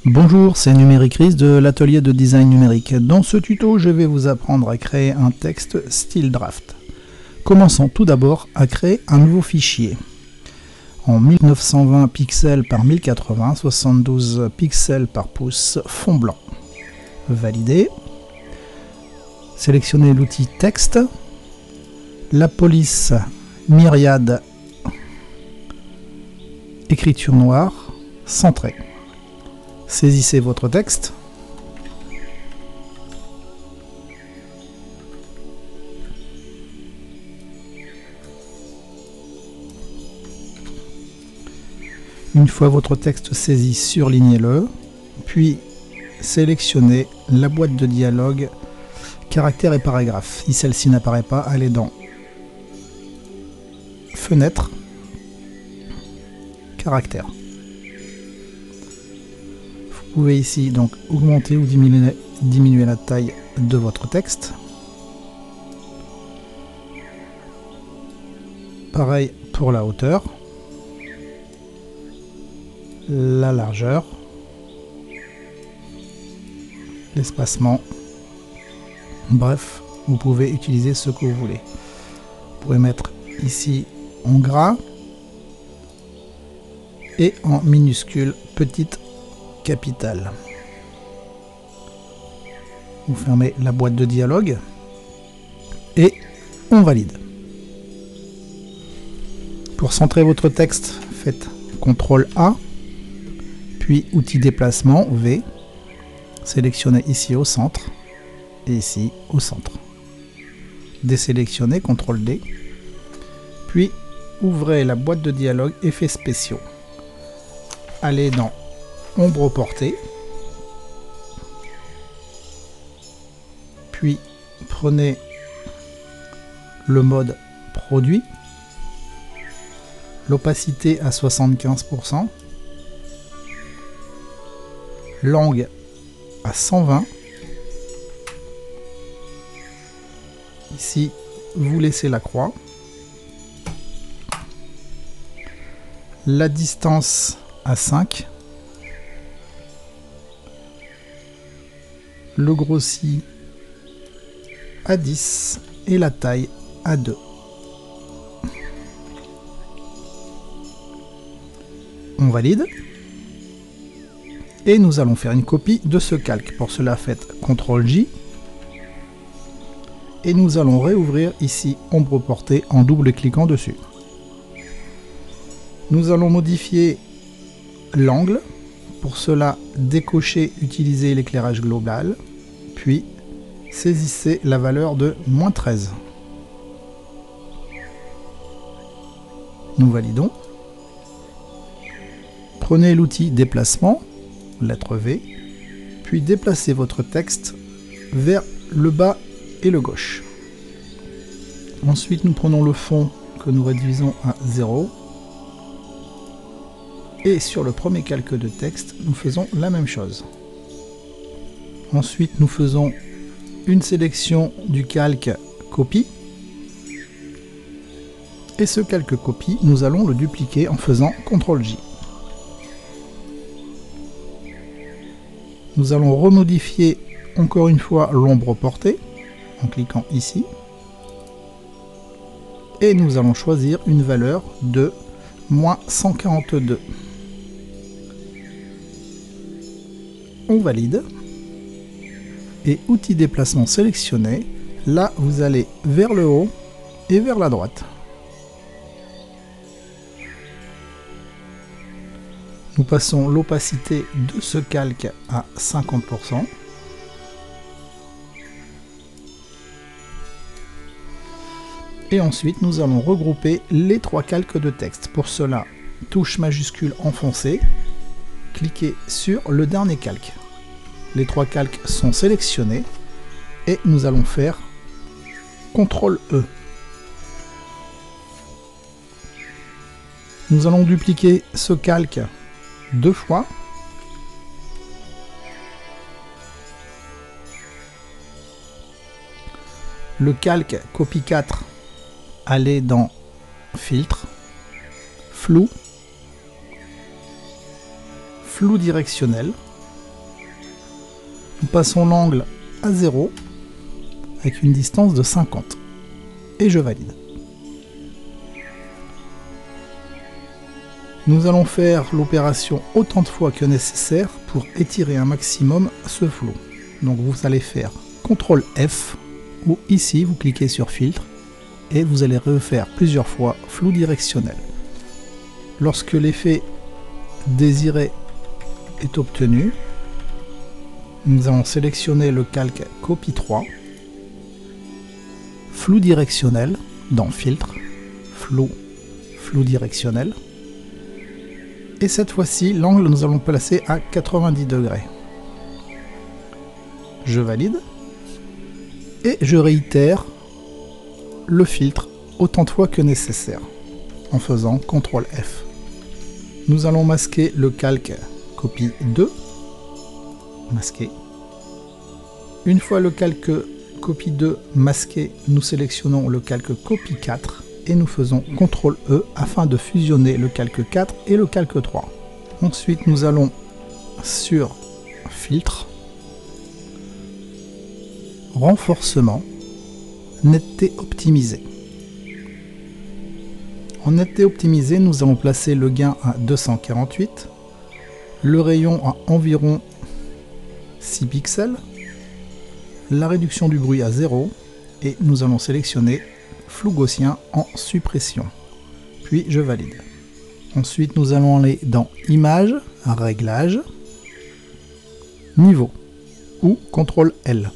Bonjour, c'est Numéricrise de l'atelier de design numérique. Dans ce tuto, je vais vous apprendre à créer un texte style draft. Commençons tout d'abord à créer un nouveau fichier. En 1920 pixels par 1080, 72 pixels par pouce, fond blanc. Valider. Sélectionnez l'outil texte. La police myriade écriture noire, centré. Saisissez votre texte. Une fois votre texte saisi, surlignez-le, puis sélectionnez la boîte de dialogue caractères et paragraphes. Si celle-ci n'apparaît pas, allez dans Fenêtre, Caractères. Vous pouvez ici donc augmenter ou diminuer la taille de votre texte. Pareil pour la hauteur, la largeur, l'espacement. Bref, vous pouvez utiliser ce que vous voulez. Vous pouvez mettre ici en gras et en minuscule petite capitale. Vous fermez la boîte de dialogue et on valide. Pour centrer votre texte, faites CTRL A, puis outil déplacement V, sélectionnez ici au centre et ici au centre. Désélectionnez CTRL D, puis ouvrez la boîte de dialogue effets spéciaux. Allez dans ombre portée, puis prenez le mode produit, l'opacité à 75%, langue à 120. Ici, vous laissez la croix. La distance à 5. Le grossi à 10 et la taille à 2. On valide. Et nous allons faire une copie de ce calque. Pour cela, faites CTRL J. Et nous allons réouvrir ici ombre portée en double-cliquant dessus. Nous allons modifier l'angle. Pour cela, décochez, utilisez l'éclairage global, puis saisissez la valeur de -13. Nous validons. Prenez l'outil déplacement, lettre V, puis déplacez votre texte vers le bas et le gauche. Ensuite, nous prenons le fond que nous réduisons à 0. Et sur le premier calque de texte, nous faisons la même chose. Ensuite, nous faisons une sélection du calque copie. Et ce calque copie, nous allons le dupliquer en faisant CTRL J. Nous allons remodifier encore une fois l'ombre portée en cliquant ici. Et nous allons choisir une valeur de -142. On valide. Et outil déplacement sélectionné. Là, vous allez vers le haut et vers la droite. Nous passons l'opacité de ce calque à 50%. Et ensuite, nous allons regrouper les trois calques de texte. Pour cela, touche majuscule enfoncée, cliquez sur le dernier calque. Les trois calques sont sélectionnés et nous allons faire CTRL E. Nous allons dupliquer ce calque 2 fois. Le calque copie 4, allez dans Filtre, Flou, flou directionnel. Nous passons l'angle à 0 avec une distance de 50 et je valide. Nous allons faire l'opération autant de fois que nécessaire pour étirer un maximum ce flou. Donc vous allez faire CTRL F ou ici vous cliquez sur filtre et vous allez refaire plusieurs fois flou directionnel. Lorsque l'effet désiré est obtenu, nous allons sélectionner le calque copie 3, flou directionnel dans filtre, flou directionnel. Et cette fois-ci, l'angle nous allons placer à 90 degrés. Je valide. Et je réitère le filtre autant de fois que nécessaire en faisant CTRL F. Nous allons masquer le calque copie 2. Masqué. Une fois le calque copie 2 masqué, nous sélectionnons le calque copie 4 et nous faisons CTRL E afin de fusionner le calque 4 et le calque 3. Ensuite, nous allons sur filtre, renforcement, netteté optimisée. En netteté optimisée, nous allons placer le gain à 248, le rayon à environ 6 pixels, la réduction du bruit à 0 et nous allons sélectionner flou gaussien en suppression. Puis je valide. Ensuite, nous allons aller dans Images, Réglages, Niveau ou CTRL L.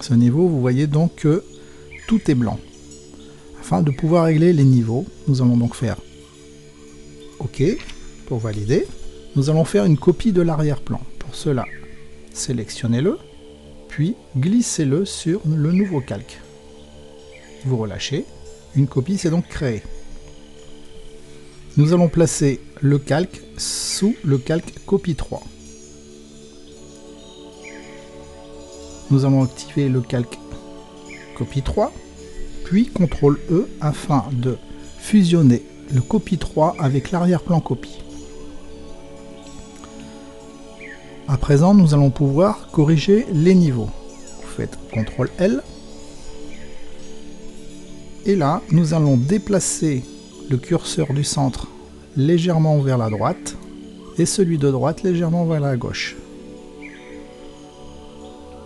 Ce niveau, vous voyez donc que tout est blanc. Afin de pouvoir régler les niveaux, nous allons donc faire OK pour valider. Nous allons faire une copie de l'arrière-plan. Pour cela, sélectionnez-le, puis glissez-le sur le nouveau calque. Vous relâchez. Une copie s'est donc créée. Nous allons placer le calque sous le calque copie 3. Nous allons activer le calque copie 3, puis CTRL E afin de fusionner le copie 3 avec l'arrière-plan copie. À présent, nous allons pouvoir corriger les niveaux. Vous faites CTRL L. Et là, nous allons déplacer le curseur du centre légèrement vers la droite et celui de droite légèrement vers la gauche.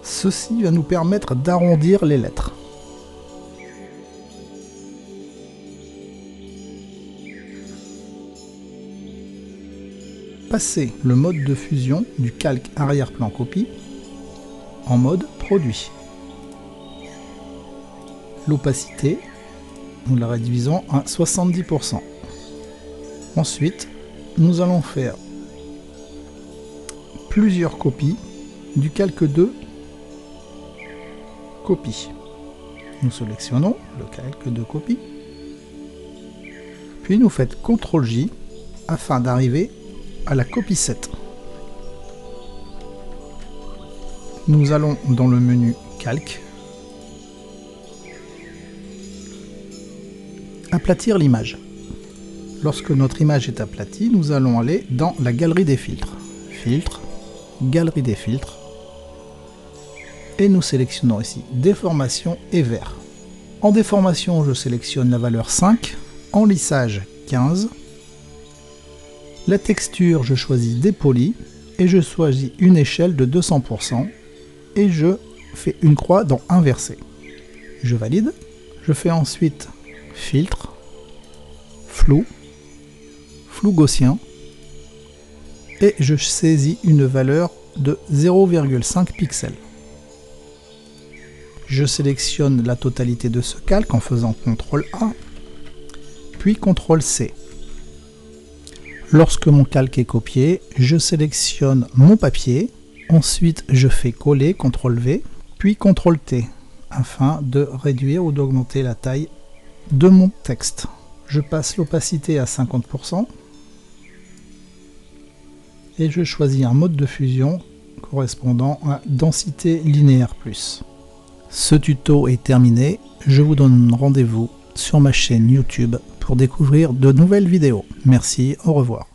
Ceci va nous permettre d'arrondir les lettres. Passez le mode de fusion du calque arrière-plan copie en mode produit. L'opacité, nous la réduisons à 70%. Ensuite, nous allons faire plusieurs copies du calque 2 copie. Nous sélectionnons le calque de copie, puis nous faites CTRL J afin d'arriver à la copie 7. Nous allons dans le menu calque, aplatir l'image. Lorsque notre image est aplatie, nous allons aller dans la galerie des filtres. Filtre, galerie des filtres. Et nous sélectionnons ici déformation et vert. En déformation, je sélectionne la valeur 5. En lissage, 15. La texture, je choisis dépoli. Et je choisis une échelle de 200%. Et je fais une croix dans inversé. Je valide. Je fais ensuite filtre, flou gaussien. Et je saisis une valeur de 0,5 pixels. Je sélectionne la totalité de ce calque en faisant CTRL A, puis CTRL C. Lorsque mon calque est copié, je sélectionne mon papier, ensuite je fais coller CTRL V, puis CTRL T, afin de réduire ou d'augmenter la taille de mon texte. Je passe l'opacité à 50%, et je choisis un mode de fusion correspondant à densité linéaire plus. Ce tuto est terminé, je vous donne rendez-vous sur ma chaîne YouTube pour découvrir de nouvelles vidéos. Merci, au revoir.